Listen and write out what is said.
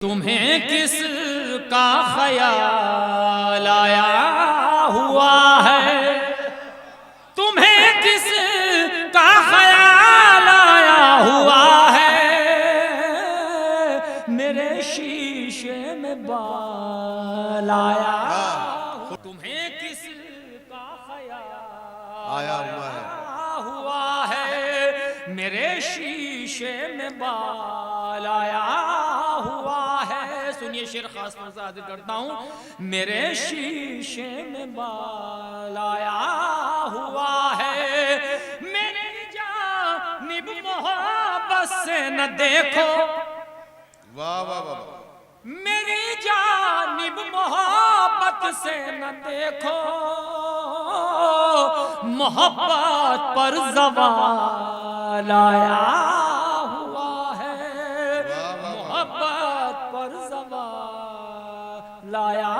تمہیں کس کا خیال آیا ہوا ہے؟ تمہیں کس کا خیال آیا ہوا ہے؟ میرے شیشے میں بال آیا تمہیں کس کا خیال آیا ہوا ہے؟ میرے شیشے میں بال آیا ہوا ہے۔ سنیے شعر خاص طور سے حاضر کرتا ہوں۔ میرے شیشے میں بال آیا ہوا ہے، میری جانب محبت سے نہ دیکھو، واہ واہ واہ، میری جانب محبت سے نہ دیکھو، محبت پر زوال آیا ہوا ہے، محبت پر زوال آیا